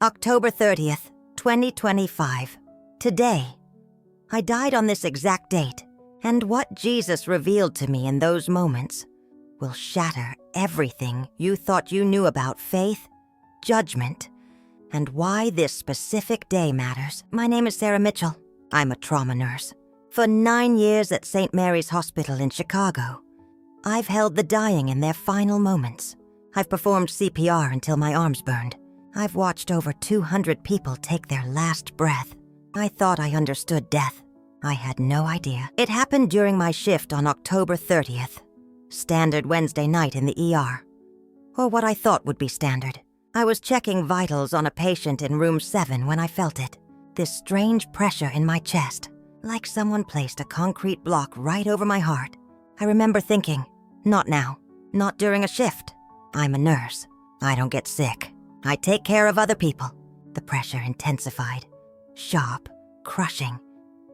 October 30th, 2025. Today. I died on this exact date, and what Jesus revealed to me in those moments will shatter everything you thought you knew about faith, judgment, and why this specific day matters. My name is Sarah Mitchell. I'm a trauma nurse. For 9 years at St. Mary's Hospital in Chicago, I've held the dying in their final moments. I've performed CPR until my arms burned. I've watched over 200 people take their last breath. I thought I understood death. I had no idea. It happened during my shift on October 30th. Standard Wednesday night in the ER. Or what I thought would be standard. I was checking vitals on a patient in room 7 when I felt it. This strange pressure in my chest, like someone placed a concrete block right over my heart. I remember thinking, not now, not during a shift. I'm a nurse. I don't get sick. I take care of other people. The pressure intensified. Sharp, crushing.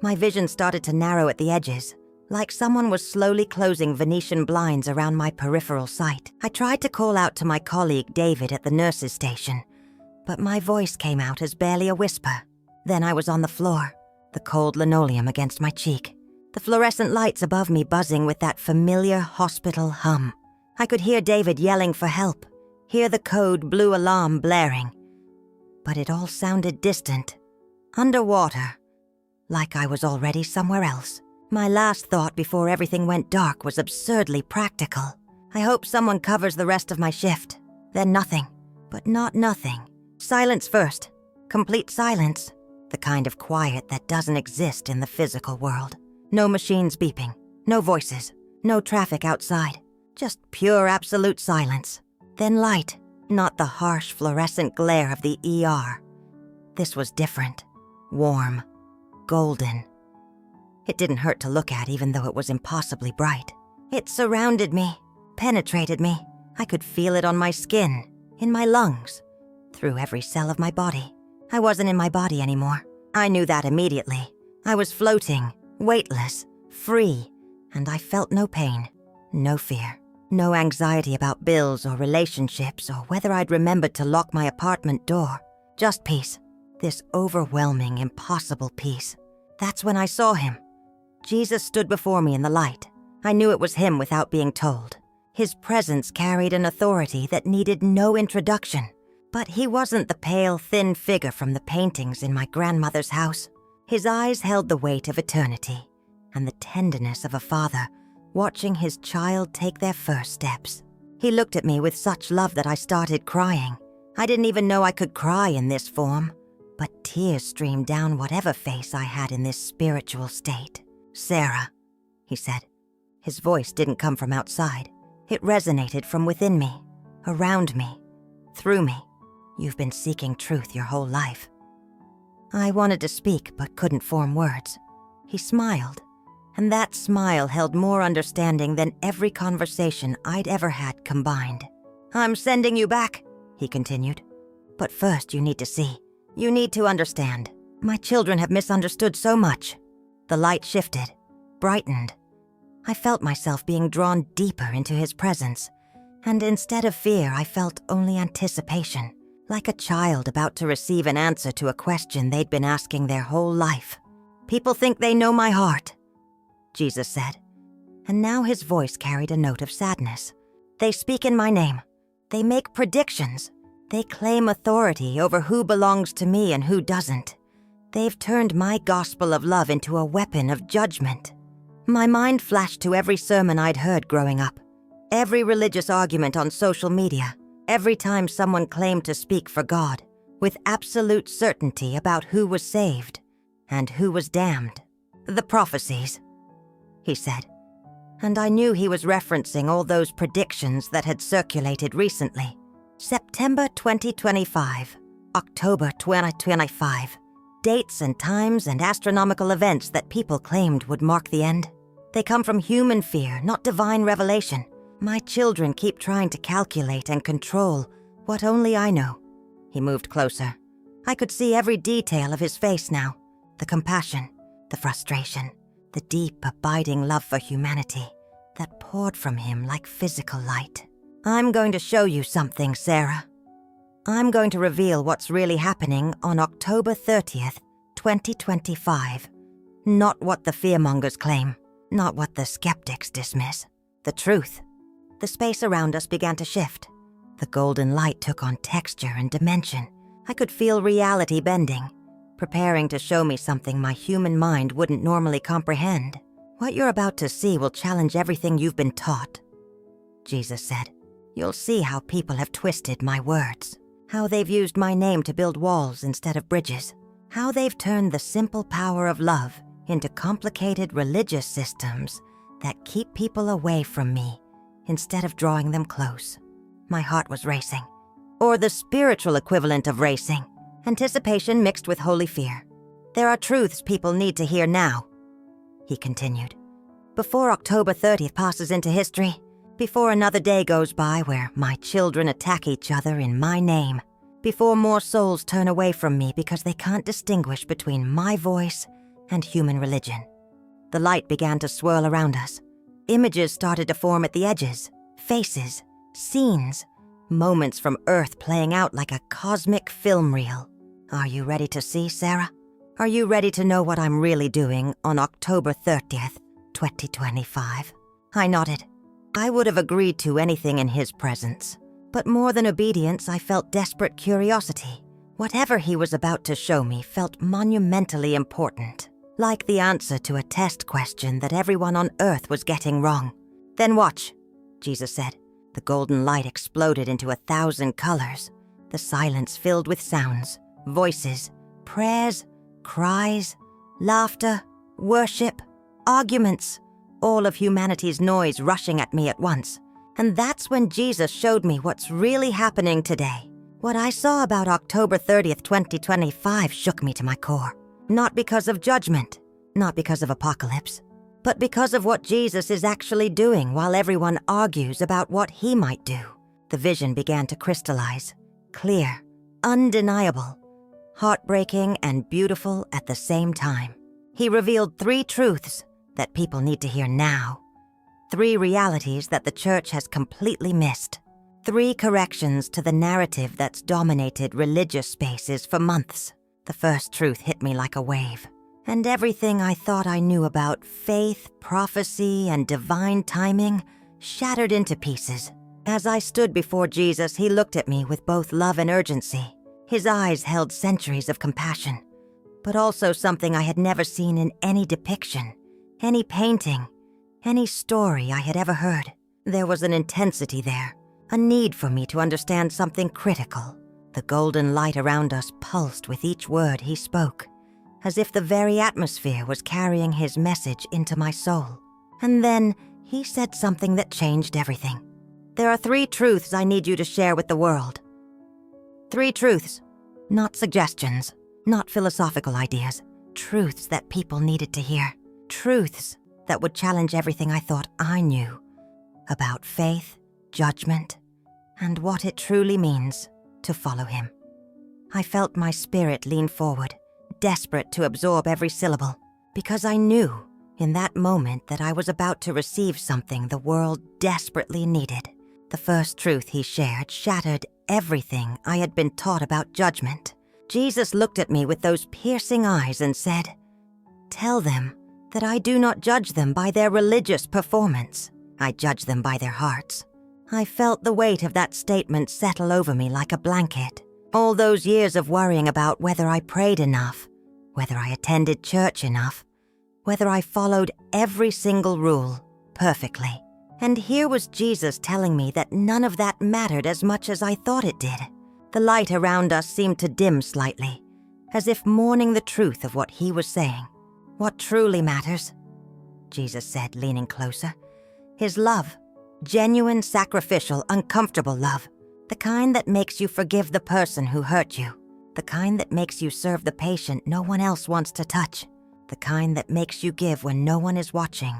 My vision started to narrow at the edges, like someone was slowly closing Venetian blinds around my peripheral sight. I tried to call out to my colleague David at the nurse's station, but my voice came out as barely a whisper. Then I was on the floor, the cold linoleum against my cheek, the fluorescent lights above me buzzing with that familiar hospital hum. I could hear David yelling for help, hear the code blue alarm blaring. But it all sounded distant, underwater, like I was already somewhere else. My last thought before everything went dark was absurdly practical. I hope someone covers the rest of my shift. Then nothing, but not nothing. Silence first. Complete silence. The kind of quiet that doesn't exist in the physical world. No machines beeping. No voices. No traffic outside. Just pure absolute silence. Then light. Not the harsh fluorescent glare of the ER. This was different. Warm. Golden. It didn't hurt to look at even though it was impossibly bright. It surrounded me, penetrated me. I could feel it on my skin, in my lungs, through every cell of my body. I wasn't in my body anymore. I knew that immediately. I was floating, weightless, free, and I felt no pain, no fear, no anxiety about bills or relationships or whether I'd remembered to lock my apartment door. Just peace. This overwhelming, impossible peace. That's when I saw him. Jesus stood before me in the light. I knew it was him without being told. His presence carried an authority that needed no introduction. But he wasn't the pale, thin figure from the paintings in my grandmother's house. His eyes held the weight of eternity and the tenderness of a father watching his child take their first steps. He looked at me with such love that I started crying. I didn't even know I could cry in this form, but tears streamed down whatever face I had in this spiritual state. "Sarah," he said. His voice didn't come from outside. It resonated from within me, around me, through me. "You've been seeking truth your whole life." I wanted to speak but couldn't form words. He smiled, and that smile held more understanding than every conversation I'd ever had combined. "I'm sending you back," he continued. "But first you need to see. You need to understand. My children have misunderstood so much." The light shifted, brightened. I felt myself being drawn deeper into his presence, and instead of fear, I felt only anticipation, like a child about to receive an answer to a question they'd been asking their whole life. "People think they know my heart," Jesus said, and now his voice carried a note of sadness. "They speak in my name. They make predictions. They claim authority over who belongs to me and who doesn't. They've turned my gospel of love into a weapon of judgment." My mind flashed to every sermon I'd heard growing up, every religious argument on social media, every time someone claimed to speak for God, with absolute certainty about who was saved and who was damned. "The prophecies," he said, and I knew he was referencing all those predictions that had circulated recently. September 2025, October 2025. Dates and times and astronomical events that people claimed would mark the end. They come from human fear, not divine revelation. My children keep trying to calculate and control what only I know. He moved closer. I could see every detail of his face now. The compassion, the frustration, the deep, abiding love for humanity that poured from him like physical light. "I'm going to show you something, Sarah." I'm going to reveal what's really happening on October 30th, 2025. Not what the fearmongers claim, not what the skeptics dismiss. The truth. The space around us began to shift. The golden light took on texture and dimension. I could feel reality bending, preparing to show me something my human mind wouldn't normally comprehend. What you're about to see will challenge everything you've been taught, Jesus said. You'll see how people have twisted my words, how they've used my name to build walls instead of bridges, how they've turned the simple power of love into complicated religious systems that keep people away from me instead of drawing them close. My heart was racing, or the spiritual equivalent of racing, anticipation mixed with holy fear. There are truths people need to hear now, he continued. Before October 30th passes into history, before another day goes by where my children attack each other in my name, before more souls turn away from me because they can't distinguish between my voice and human religion. The light began to swirl around us. Images started to form at the edges, faces, scenes, moments from Earth playing out like a cosmic film reel. Are you ready to see, Sarah? Are you ready to know what I'm really doing on October 30th, 2025? I nodded. I would have agreed to anything in his presence. But more than obedience, I felt desperate curiosity. Whatever he was about to show me felt monumentally important, like the answer to a test question that everyone on Earth was getting wrong. Then watch, Jesus said. The golden light exploded into 1,000 colors. The silence filled with sounds, voices, prayers, cries, laughter, worship, arguments, all of humanity's noise rushing at me at once. And that's when Jesus showed me what's really happening today. What I saw about October 30th, 2025 shook me to my core. Not because of judgment, not because of apocalypse, but because of what Jesus is actually doing while everyone argues about what he might do. The vision began to crystallize, clear, undeniable, heartbreaking and beautiful at the same time. He revealed 3 truths that people need to hear now. 3 realities that the church has completely missed. 3 corrections to the narrative that's dominated religious spaces for months. The first truth hit me like a wave, and everything I thought I knew about faith, prophecy, and divine timing shattered into pieces. As I stood before Jesus, he looked at me with both love and urgency. His eyes held centuries of compassion, but also something I had never seen in any depiction, any painting, any story I had ever heard. There was an intensity there, a need for me to understand something critical. The golden light around us pulsed with each word he spoke, as if the very atmosphere was carrying his message into my soul. And then he said something that changed everything. There are 3 truths I need you to share with the world. 3 truths, not suggestions, not philosophical ideas, truths that people needed to hear. Truths that would challenge everything I thought I knew about faith, judgment, and what it truly means to follow him. I felt my spirit lean forward, desperate to absorb every syllable, because I knew in that moment that I was about to receive something the world desperately needed. The first truth he shared shattered everything I had been taught about judgment. Jesus looked at me with those piercing eyes and said, "Tell them that I do not judge them by their religious performance. I judge them by their hearts." I felt the weight of that statement settle over me like a blanket. All those years of worrying about whether I prayed enough, whether I attended church enough, whether I followed every single rule perfectly. And here was Jesus telling me that none of that mattered as much as I thought it did. The light around us seemed to dim slightly, as if mourning the truth of what he was saying. What truly matters, Jesus said, leaning closer, is love. Genuine, sacrificial, uncomfortable love. The kind that makes you forgive the person who hurt you. The kind that makes you serve the patient no one else wants to touch. The kind that makes you give when no one is watching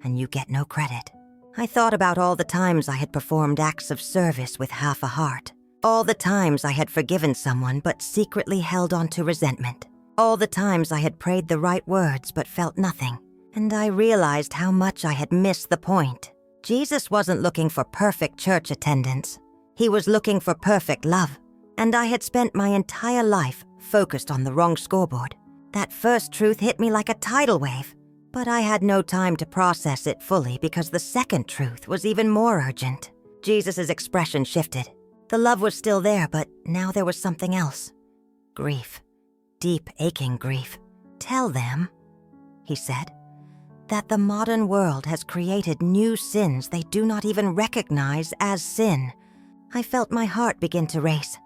and you get no credit. I thought about all the times I had performed acts of service with half a heart. All the times I had forgiven someone but secretly held on to resentment. All the times I had prayed the right words but felt nothing. And I realized how much I had missed the point. Jesus wasn't looking for perfect church attendance. He was looking for perfect love. And I had spent my entire life focused on the wrong scoreboard. That first truth hit me like a tidal wave, but I had no time to process it fully because the second truth was even more urgent. Jesus' expression shifted. The love was still there, but now there was something else. Grief. Deep, aching grief. Tell them, he said, that the modern world has created new sins they do not even recognize as sin. I felt my heart begin to race.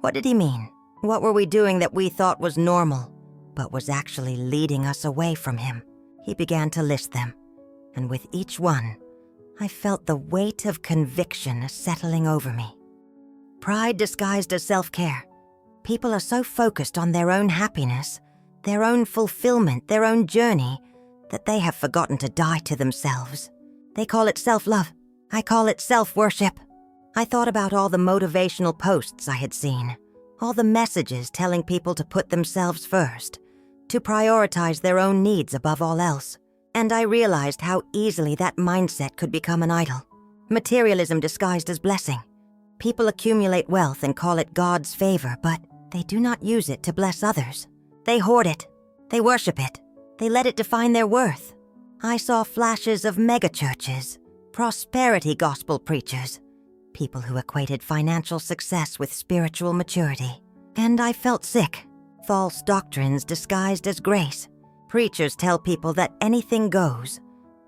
What did he mean? What were we doing that we thought was normal, but was actually leading us away from him? He began to list them, and with each one, I felt the weight of conviction settling over me. Pride disguised as self-care. People are so focused on their own happiness, their own fulfillment, their own journey, that they have forgotten to die to themselves. They call it self-love. I call it self-worship. I thought about all the motivational posts I had seen, all the messages telling people to put themselves first, to prioritize their own needs above all else. And I realized how easily that mindset could become an idol. Materialism disguised as blessing. People accumulate wealth and call it God's favor, but they do not use it to bless others. They hoard it. They worship it. They let it define their worth. I saw flashes of megachurches, prosperity gospel preachers, people who equated financial success with spiritual maturity. And I felt sick. False doctrines disguised as grace. Preachers tell people that anything goes,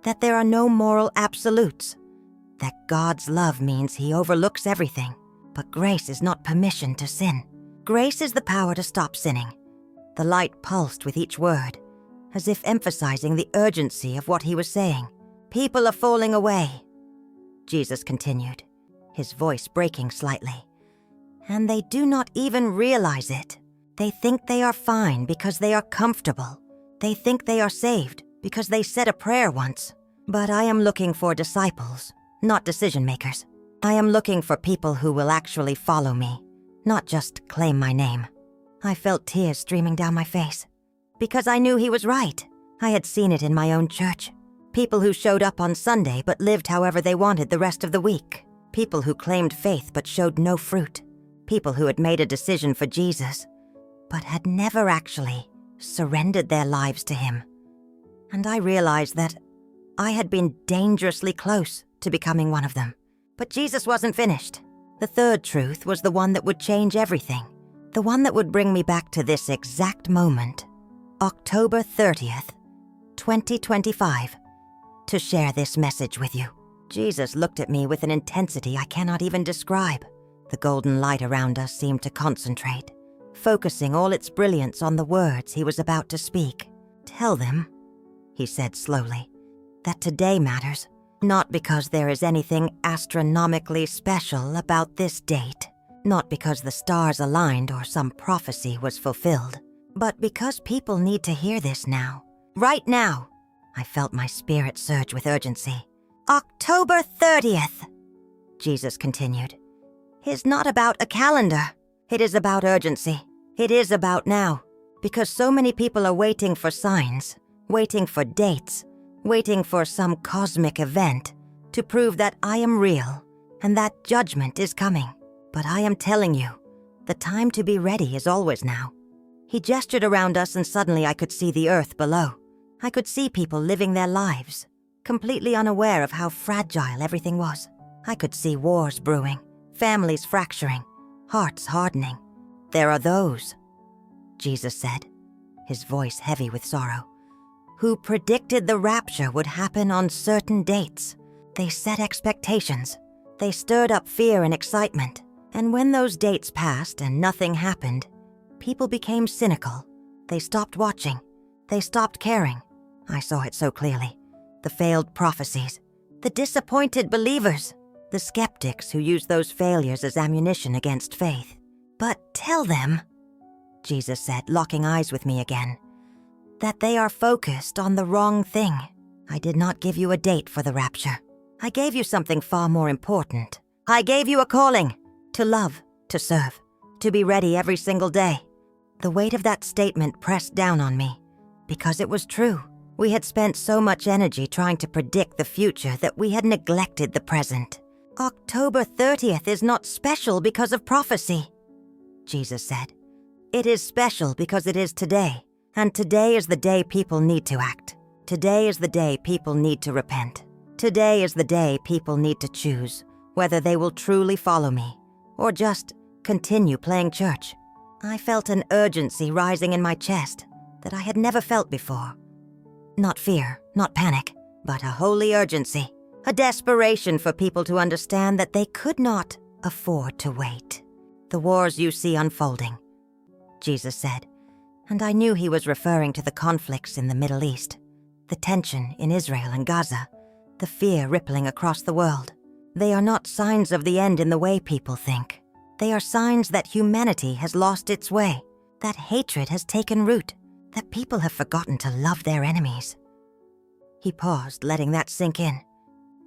that there are no moral absolutes, that God's love means he overlooks everything. But grace is not permission to sin. Grace is the power to stop sinning. The light pulsed with each word, as if emphasizing the urgency of what he was saying. People are falling away, Jesus continued, his voice breaking slightly. And they do not even realize it. They think they are fine because they are comfortable. They think they are saved because they said a prayer once. But I am looking for disciples, not decision makers. I am looking for people who will actually follow me, not just claim my name. I felt tears streaming down my face. Because I knew he was right. I had seen it in my own church. People who showed up on Sunday but lived however they wanted the rest of the week. People who claimed faith but showed no fruit. People who had made a decision for Jesus, but had never actually surrendered their lives to him. And I realized that I had been dangerously close to becoming one of them. But Jesus wasn't finished. The third truth was the one that would change everything. The one that would bring me back to this exact moment, October 30th, 2025, to share this message with you. Jesus looked at me with an intensity I cannot even describe. The golden light around us seemed to concentrate, focusing all its brilliance on the words he was about to speak. Tell them, he said slowly, that today matters, not because there is anything astronomically special about this date, not because the stars aligned or some prophecy was fulfilled, but because people need to hear this now. Right now. I felt my spirit surge with urgency. October 30th, Jesus continued, is not about a calendar. It is about urgency. It is about now. Because so many people are waiting for signs, waiting for dates, waiting for some cosmic event to prove that I am real and that judgment is coming. But I am telling you, the time to be ready is always now. He gestured around us and suddenly I could see the earth below. I could see people living their lives, completely unaware of how fragile everything was. I could see wars brewing, families fracturing, hearts hardening. There are those, Jesus said, his voice heavy with sorrow, who predicted the rapture would happen on certain dates. They set expectations. They stirred up fear and excitement. And when those dates passed and nothing happened, people became cynical. They stopped watching. They stopped caring. I saw it so clearly. The failed prophecies, the disappointed believers, the skeptics who used those failures as ammunition against faith. But tell them, Jesus said, locking eyes with me again, that they are focused on the wrong thing. I did not give you a date for the rapture. I gave you something far more important. I gave you a calling to love, to serve, to be ready every single day. The weight of that statement pressed down on me because it was true. We had spent so much energy trying to predict the future that we had neglected the present. October 30th is not special because of prophecy. Jesus said. It is special because it is today, and today is the day people need to act. Today is the day people need to repent. Today is the day people need to choose whether they will truly follow me or just continue playing church. I felt an urgency rising in my chest that I had never felt before. Not fear, not panic, but a holy urgency, a desperation for people to understand that they could not afford to wait. The wars you see unfolding, Jesus said, and I knew he was referring to the conflicts in the Middle East, the tension in Israel and Gaza, the fear rippling across the world. They are not signs of the end in the way people think. They are signs that humanity has lost its way, that hatred has taken root, that people have forgotten to love their enemies. He paused, letting that sink in.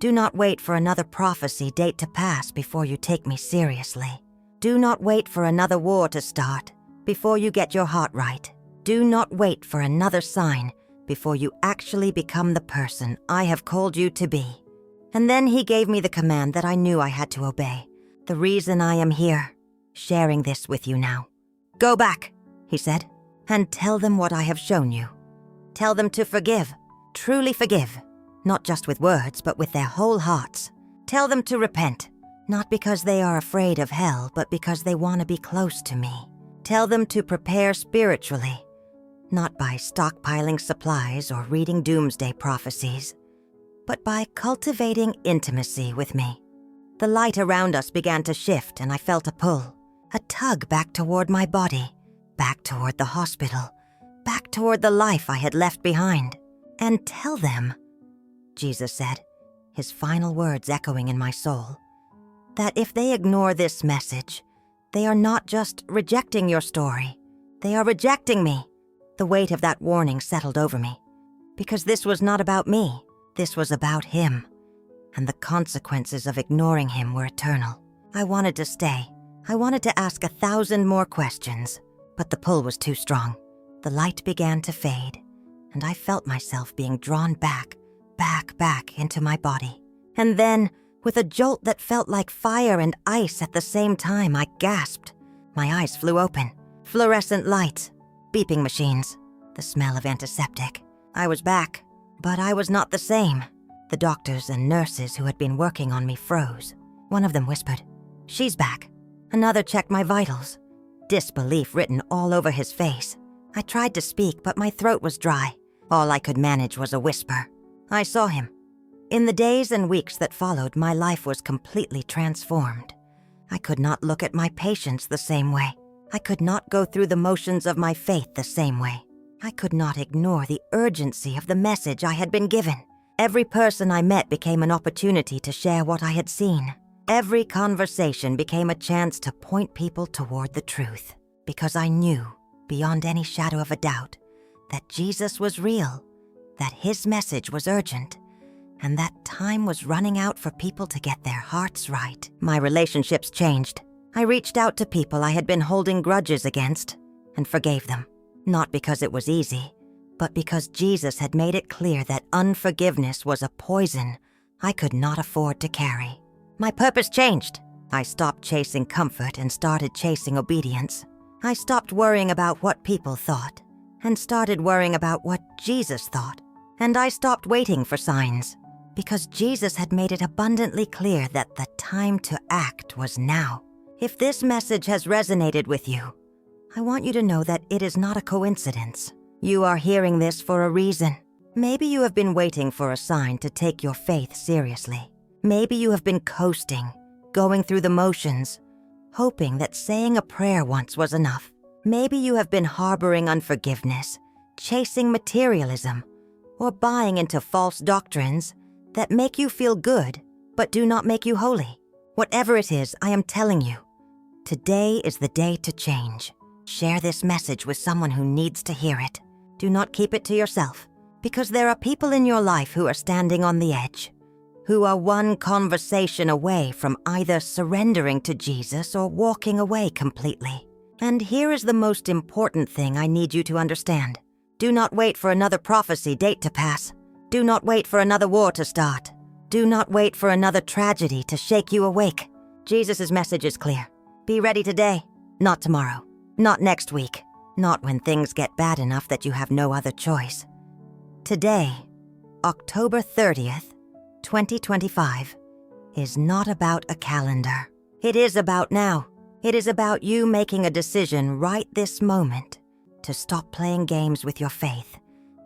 Do not wait for another prophecy date to pass before you take me seriously. Do not wait for another war to start before you get your heart right. Do not wait for another sign before you actually become the person I have called you to be. And then he gave me the command that I knew I had to obey. The reason I am here, sharing this with you now. Go back, he said, and tell them what I have shown you. Tell them to forgive, truly forgive, not just with words, but with their whole hearts. Tell them to repent, not because they are afraid of hell, but because they want to be close to me. Tell them to prepare spiritually, not by stockpiling supplies or reading doomsday prophecies, but by cultivating intimacy with me. The light around us began to shift, and I felt a pull, a tug back toward my body, back toward the hospital, back toward the life I had left behind. And tell them, Jesus said, his final words echoing in my soul, that if they ignore this message, they are not just rejecting your story, they are rejecting me. The weight of that warning settled over me, because this was not about me, this was about him, and the consequences of ignoring him were eternal. I wanted to stay. I wanted to ask 1,000 more questions, but the pull was too strong. The light began to fade, and I felt myself being drawn back into my body. And then, with a jolt that felt like fire and ice at the same time, I gasped. My eyes flew open. Fluorescent lights, beeping machines, the smell of antiseptic. I was back, but I was not the same. The doctors and nurses who had been working on me froze. One of them whispered, "She's back." Another checked my vitals. Disbelief written all over his face. I tried to speak, but my throat was dry. All I could manage was a whisper. I saw him. In the days and weeks that followed, my life was completely transformed. I could not look at my patients the same way. I could not go through the motions of my faith the same way. I could not ignore the urgency of the message I had been given. Every person I met became an opportunity to share what I had seen. Every conversation became a chance to point people toward the truth, because I knew, beyond any shadow of a doubt, that Jesus was real, that his message was urgent, and that time was running out for people to get their hearts right. My relationships changed. I reached out to people I had been holding grudges against and forgave them, not because it was easy, but because Jesus had made it clear that unforgiveness was a poison I could not afford to carry. My purpose changed. I stopped chasing comfort and started chasing obedience. I stopped worrying about what people thought and started worrying about what Jesus thought. And I stopped waiting for signs, because Jesus had made it abundantly clear that the time to act was now. If this message has resonated with you, I want you to know that it is not a coincidence. You are hearing this for a reason. Maybe you have been waiting for a sign to take your faith seriously. Maybe you have been coasting, going through the motions, hoping that saying a prayer once was enough. Maybe you have been harboring unforgiveness, chasing materialism, or buying into false doctrines that make you feel good but do not make you holy. Whatever it is, I am telling you, today is the day to change. Share this message with someone who needs to hear it. Do not keep it to yourself, because there are people in your life who are standing on the edge, who are one conversation away from either surrendering to Jesus or walking away completely. And here is the most important thing I need you to understand. Do not wait for another prophecy date to pass. Do not wait for another war to start. Do not wait for another tragedy to shake you awake. Jesus' message is clear. Be ready today, Not tomorrow. Not next week. Not when things get bad enough that you have no other choice. Today, October 30th, 2025, is not about a calendar. It is about now. It is about you making a decision right this moment to stop playing games with your faith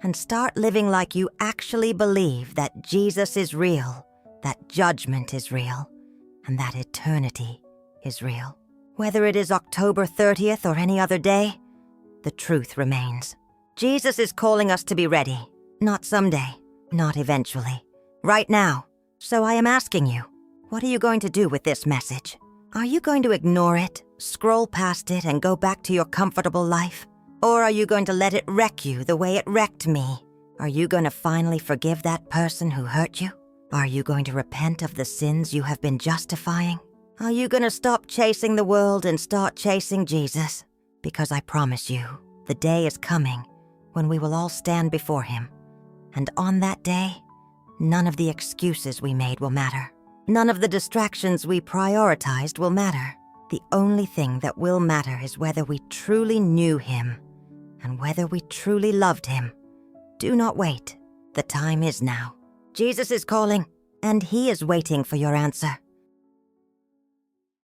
and start living like you actually believe that Jesus is real, that judgment is real, and that eternity is real. Whether it is October 30th or any other day, the truth remains. Jesus is calling us to be ready, not someday, not eventually, right now. So I am asking you, what are you going to do with this message? Are you going to ignore it, scroll past it, and go back to your comfortable life? Or are you going to let it wreck you the way it wrecked me? Are you going to finally forgive that person who hurt you? Are you going to repent of the sins you have been justifying? Are you going to stop chasing the world and start chasing Jesus? Because I promise you, the day is coming when we will all stand before him. And on that day, none of the excuses we made will matter. None of the distractions we prioritized will matter. The only thing that will matter is whether we truly knew him and whether we truly loved him. Do not wait. The time is now. Jesus is calling, and he is waiting for your answer.